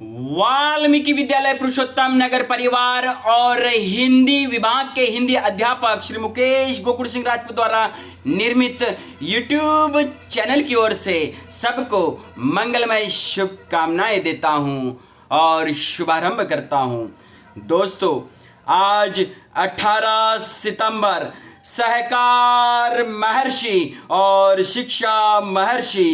वाल्मीकि विद्यालय पुरुषोत्तम नगर परिवार और हिंदी विभाग के हिंदी अध्यापक श्री मुकेश गोकुल सिंह राजपूत द्वारा निर्मित यूट्यूब चैनल की ओर से सबको मंगलमय शुभकामनाएं देता हूं और शुभारंभ करता हूं। दोस्तों, आज 18 सितंबर सहकार महर्षि और शिक्षा महर्षि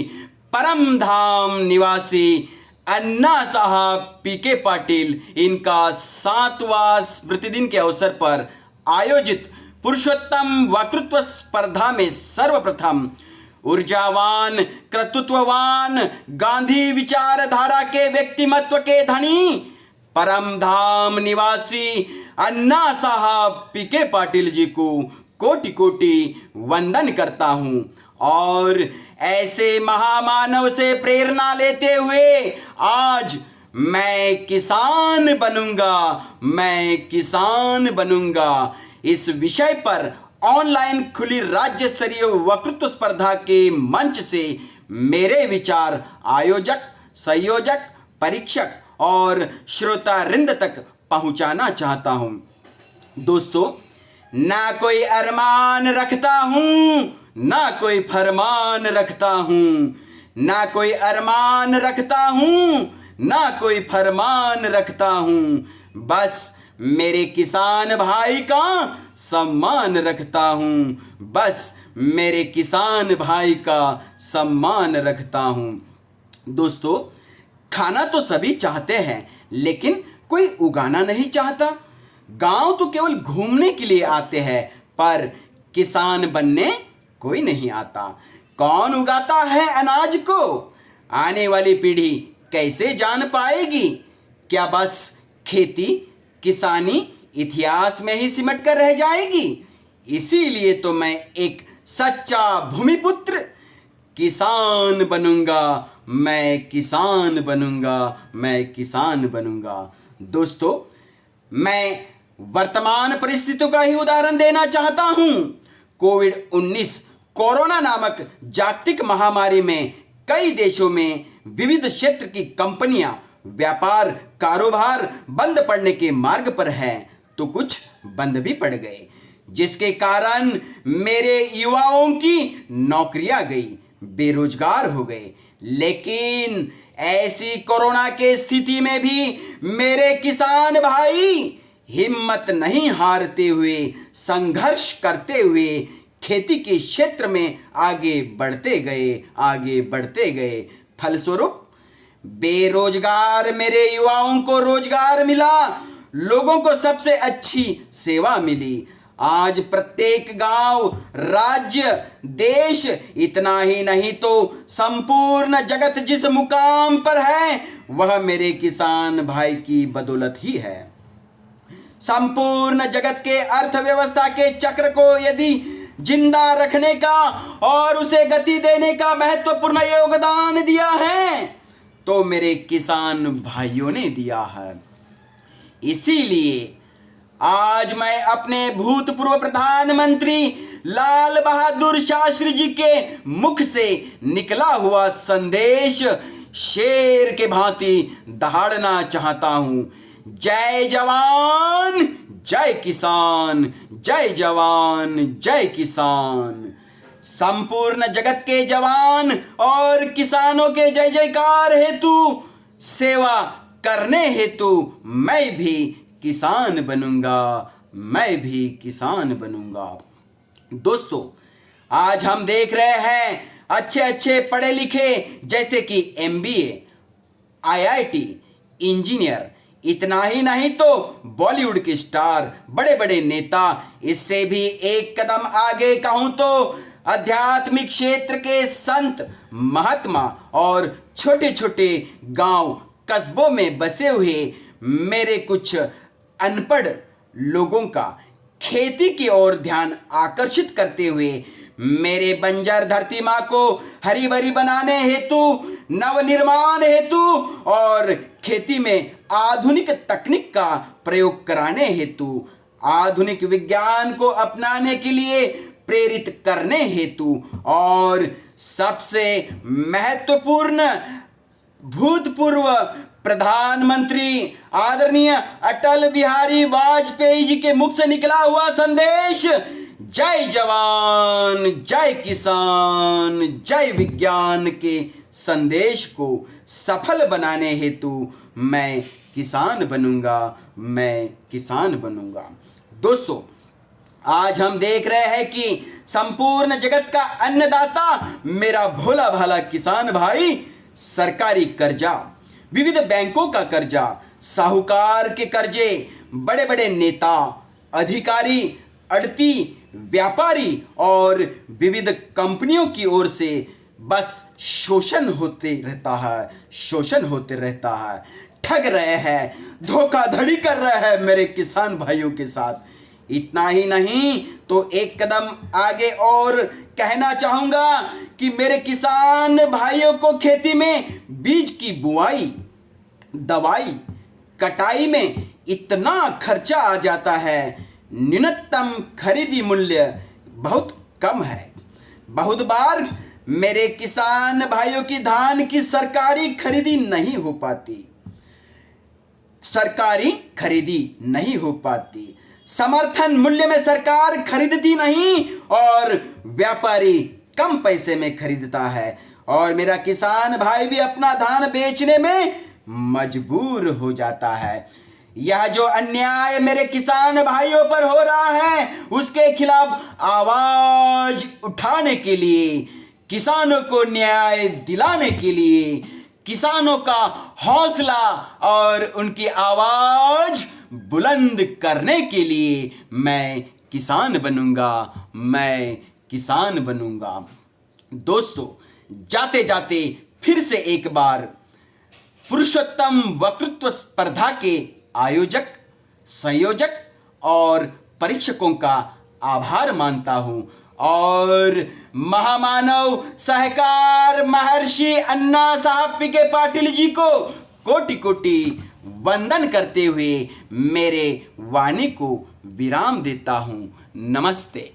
परम धाम निवासी अन्ना साहब पीके पाटिल इनका 7वां स्मृति दिन के अवसर पर आयोजित पुरुषोत्तम वक्तृत्व स्पर्धा में सर्वप्रथम ऊर्जावान, कर्तृत्ववान, गांधी विचारधारा के व्यक्तिमत्व के धनी परम धाम निवासी अन्ना साहब पीके पाटिल जी को कोटि कोटि वंदन करता हूं और ऐसे महामानव से प्रेरणा लेते हुए आज मैं किसान बनूंगा इस विषय पर ऑनलाइन खुली राज्य स्तरीय वक्तृत्व स्पर्धा के मंच से मेरे विचार आयोजक, संयोजक, परीक्षक और श्रोता वृंद तक पहुंचाना चाहता हूं। दोस्तों, ना कोई अरमान रखता हूं, ना कोई फरमान रखता हूं, ना कोई अरमान रखता हूं, ना कोई फरमान रखता हूं, बस मेरे किसान भाई का सम्मान रखता हूं, बस मेरे किसान भाई का सम्मान रखता हूं। दोस्तों, खाना तो सभी चाहते हैं, लेकिन कोई उगाना नहीं चाहता। गांव तो केवल घूमने के लिए आते हैं, पर किसान बनने कोई नहीं आता। कौन उगाता है अनाज को? आने वाली पीढ़ी कैसे जान पाएगी? क्या बस खेती किसानी इतिहास में ही सिमट कर रह जाएगी? इसीलिए तो मैं एक सच्चा भूमिपुत्र किसान बनूंगा, मैं किसान बनूंगा। दोस्तों, मैं वर्तमान परिस्थितियों का ही उदाहरण देना चाहता हूं। कोविड-19 कोरोना नामक जागतिक महामारी में कई देशों में विविध क्षेत्र की कंपनियां व्यापार कारोबार बंद पड़ने के मार्ग पर है, तो कुछ बंद भी पड़ गए, जिसके कारण मेरे युवाओं की नौकरियां गई, बेरोजगार हो गए। लेकिन ऐसी कोरोना के स्थिति में भी मेरे किसान भाई हिम्मत नहीं हारते हुए, संघर्ष करते हुए खेती के क्षेत्र में आगे बढ़ते गए। फलस्वरूप बेरोजगार मेरे युवाओं को रोजगार मिला, लोगों को सबसे अच्छी सेवा मिली। आज प्रत्येक गांव, राज्य, देश, इतना ही नहीं तो संपूर्ण जगत जिस मुकाम पर है, वह मेरे किसान भाई की बदौलत ही है। संपूर्ण जगत के अर्थव्यवस्था के चक्र को यदि जिंदा रखने का और उसे गति देने का महत्वपूर्ण योगदान दिया है, तो मेरे किसान भाइयों ने दिया है। इसीलिए आज मैं अपने भूतपूर्व प्रधानमंत्री लाल बहादुर शास्त्री जी के मुख से निकला हुआ संदेश शेर के भांति दहाड़ना चाहता हूं। जय जवान, जय किसान, जय जवान, जय किसान। संपूर्ण जगत के जवान और किसानों के जय जयकार हेतु, सेवा करने हेतु मैं भी किसान बनूंगा। दोस्तों, आज हम देख रहे हैं अच्छे पढ़े लिखे जैसे कि MBA, IIT, इंजीनियर, इतना ही नहीं तो बॉलीवुड के स्टार, बड़े बड़े नेता, इससे भी एक कदम आगे कहूं तो आध्यात्मिक क्षेत्र के संत महात्मा और छोटे छोटे गांव कस्बों में बसे हुए मेरे कुछ अनपढ़ लोगों का खेती की ओर ध्यान आकर्षित करते हुए मेरे बंजर धरती माँ को हरी भरी बनाने हेतु, नवनिर्माण हेतु और खेती में आधुनिक तकनीक का प्रयोग कराने हेतु, आधुनिक विज्ञान को अपनाने के लिए प्रेरित करने हेतु और सबसे महत्वपूर्ण भूतपूर्व प्रधानमंत्री आदरणीय अटल बिहारी वाजपेयी जी के मुख से निकला हुआ संदेश, जय जवान जय किसान जय विज्ञान के संदेश को सफल बनाने हेतु मैं किसान बनूंगा, मैं किसान बनूंगा। दोस्तों, आज हम देख रहे हैं कि संपूर्ण जगत का अन्नदाता मेरा भोला भाला किसान भाई सरकारी कर्जा, विविध बैंकों का कर्जा, साहूकार के कर्जे, बड़े बड़े नेता, अधिकारी, अड़ती, व्यापारी और विविध कंपनियों की ओर से बस शोषण होते रहता है, शोषण होते रहता है। ठग रहे हैं, धोखाधड़ी कर रहे हैं मेरे किसान भाइयों के साथ। इतना ही नहीं तो एक कदम आगे और कहना चाहूंगा कि मेरे किसान भाइयों को खेती में बीज की बुआई, दवाई, कटाई में इतना खर्चा आ जाता है, न्यूनतम खरीदी मूल्य बहुत कम है। बहुत बार मेरे किसान भाइयों की धान की सरकारी खरीदी नहीं हो पाती, सरकारी खरीदी नहीं हो पाती, समर्थन मूल्य में सरकार खरीदती नहीं और व्यापारी कम पैसे में खरीदता है और मेरा किसान भाई भी अपना धान बेचने में मजबूर हो जाता है। यह जो अन्याय मेरे किसान भाइयों पर हो रहा है उसके खिलाफ आवाज उठाने के लिए, किसानों को न्याय दिलाने के लिए, किसानों का हौसला और उनकी आवाज बुलंद करने के लिए मैं किसान बनूंगा, मैं किसान बनूंगा। दोस्तों, जाते जाते फिर से एक बार पुरुषोत्तम वक्तृत्व स्पर्धा के आयोजक, संयोजक और परीक्षकों का आभार मानता हूं और महामानव सहकार महर्षि अन्ना साहब पी.के. पाटिल जी को कोटि कोटि वंदन करते हुए मेरे वाणी को विराम देता हूं। नमस्ते।